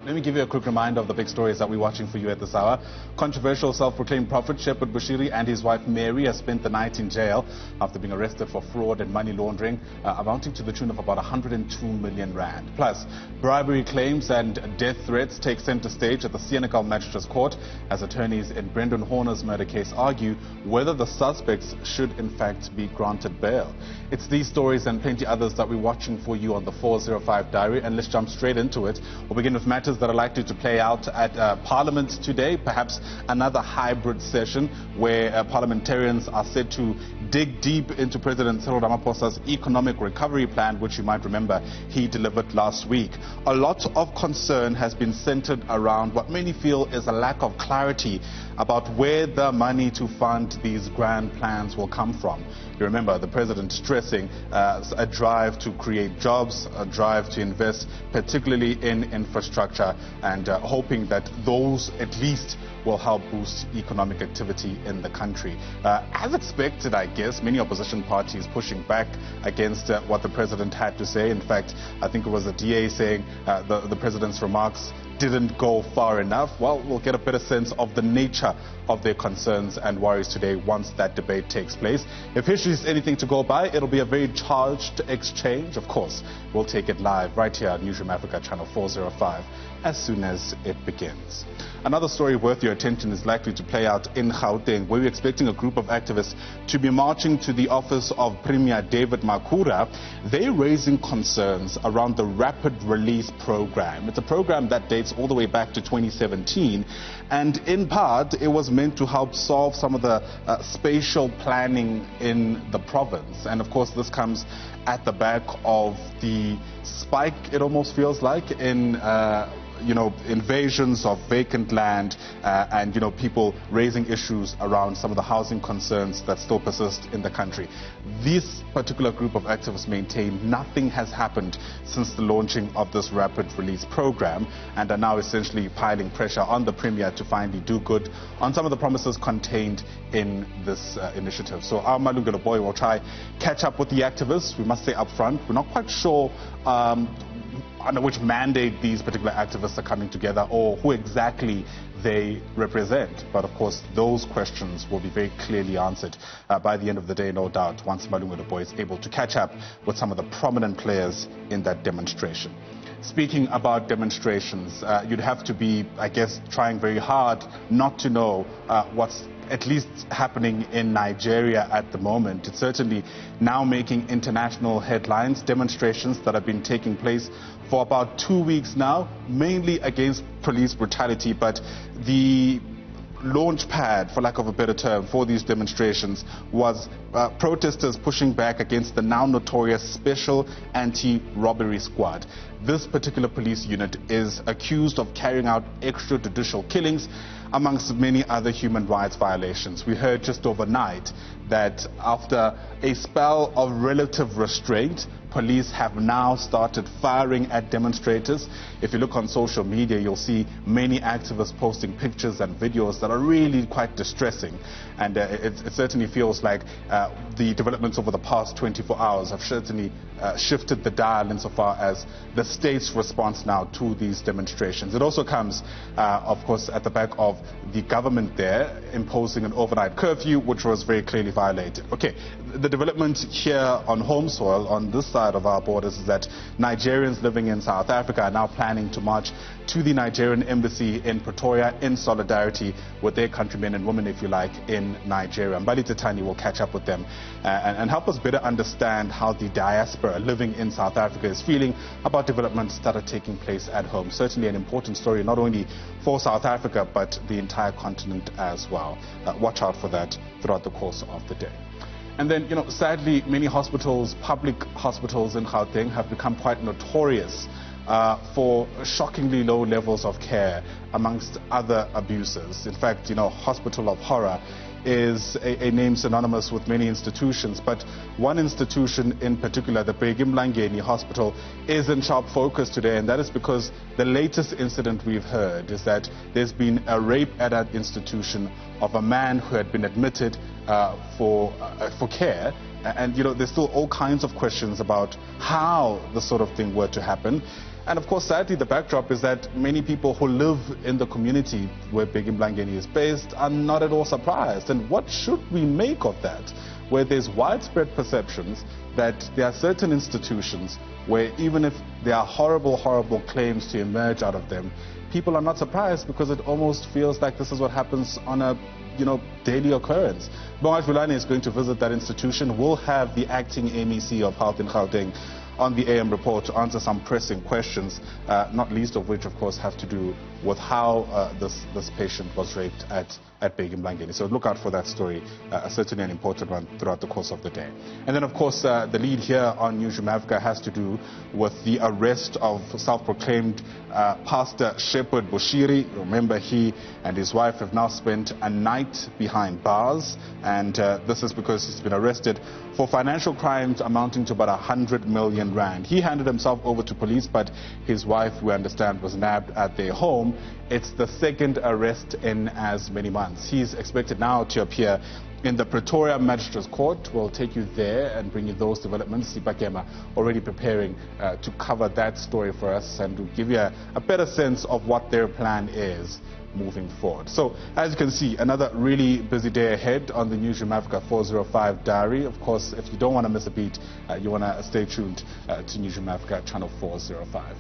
Let me give you a quick reminder of the big stories that we're watching for you at this hour. Controversial self-proclaimed prophet Shepherd Bushiri and his wife Mary have spent the night in jail after being arrested for fraud and money laundering, amounting to the tune of about 102 million rand. Plus, bribery claims and death threats take center stage at the Senekal Magistrates Court as attorneys in Brendan Horner's murder case argue whether the suspects should in fact be granted bail. It's these stories and plenty others that we're watching for you on the 405 Diary, and let's jump straight into it. We'll begin with matters that are likely to play out at Parliament today, perhaps another hybrid session where parliamentarians are set to dig deep into President Cyril Ramaphosa's economic recovery plan, which you might remember he delivered last week. A lot of concern has been centered around what many feel is a lack of clarity about where the money to fund these grand plans will come from. You remember the president stressing a drive to create jobs, a drive to invest particularly in infrastructure, and hoping that those at least will help boost economic activity in the country. As expected, I guess, many opposition parties pushing back against what the president had to say. In fact, I think it was the DA saying the president's remarks didn't go far enough. Well, we'll get a better sense of the nature of their concerns and worries today once that debate takes place. If history is anything to go by, it'll be a very charged exchange. Of course, we'll take it live right here on Newsroom Africa, channel 405, as soon as it begins. Another story worth your attention is likely to play out in Gauteng, where we're expecting a group of activists to be marching to the office of Premier David Makhura. They're raising concerns around the Rapid Release Program. It's a program that dates all the way back to 2017, and in part it was meant to help solve some of the spatial planning in the province. And of course this comes at the back of the spike, it almost feels like, in invasions of vacant land and people raising issues around some of the housing concerns that still persist in the country. This particular group of activists maintain nothing has happened since the launching of this rapid release program, and are now essentially piling pressure on the Premier to finally do good on some of the promises contained in this initiative. So our Malungelo boy will try catch up with the activists. We must say up front, we're not quite sure under which mandate these particular activists are coming together or who exactly they represent. But of course, those questions will be very clearly answered by the end of the day, no doubt, once Malungelo boy is able to catch up with some of the prominent players in that demonstration. Speaking about demonstrations, you'd have to be, I guess, trying very hard not to know what's at least happening in Nigeria at the moment. It's certainly now making international headlines. Demonstrations that have been taking place for about 2 weeks now, mainly against police brutality, but the launch pad, for lack of a better term, for these demonstrations was protesters pushing back against the now notorious Special Anti-Robbery Squad. This particular police unit is accused of carrying out extrajudicial killings amongst many other human rights violations. We heard just overnight that after a spell of relative restraint, police have now started firing at demonstrators. If you look on social media, you'll see many activists posting pictures and videos that are really quite distressing. And it certainly feels like the developments over the past 24 hours have certainly shifted the dial insofar as the state's response now to these demonstrations. It also comes, of course, at the back of the government there imposing an overnight curfew, which was very clearly violated. Okay, the development here on home soil, on this side of our borders, is that Nigerians living in South Africa are now planning to march to the Nigerian embassy in Pretoria in solidarity with their countrymen and women, if you like, in Nigeria. Mbali Titani will catch up with them and help us better understand how the diaspora living in South Africa is feeling about developments that are taking place at home. Certainly an important story, not only for South Africa, but the entire continent as well. Watch out for that throughout the course of the day. And then, sadly, many hospitals, public hospitals in Gauteng, have become quite notorious for shockingly low levels of care amongst other abuses. In fact, Hospital of Horror is a name synonymous with many institutions, but one institution in particular, the Bheki Mlangeni Hospital, is in sharp focus today, and that is because the latest incident we've heard is that there's been a rape at that institution of a man who had been admitted for care. And there's still all kinds of questions about how this sort of thing were to happen. And of course, sadly, the backdrop is that many people who live in the community where Bheki Mlangeni is based are not at all surprised. And what should we make of that? Where there's widespread perceptions that there are certain institutions where even if there are horrible, horrible claims to emerge out of them, people are not surprised because it almost feels like this is what happens on a daily occurrence. Bongani Vilani is going to visit that institution. We'll have the acting MEC of Health in Gauteng on the AM report to answer some pressing questions, not least of which, of course, have to do with how this patient was raped at Bheki Mlangeni. So look out for that story, certainly an important one throughout the course of the day. And then, of course, the lead here on Newsroom Africa has to do with the arrest of self-proclaimed Pastor Shepherd Bushiri. Remember, he and his wife have now spent a night behind bars, and this is because he's been arrested for financial crimes amounting to about 100 million rand. He handed himself over to police, but his wife, we understand, was nabbed at their home. It's the second arrest in as many months. He's expected now to appear in the Pretoria Magistrates Court. We'll take you there and bring you those developments. Sipakema already preparing to cover that story for us and to give you a better sense of what their plan is moving forward. So, as you can see, another really busy day ahead on the Newsroom Africa 405 diary. Of course, if you don't want to miss a beat, you want to stay tuned to Newsroom Africa channel 405.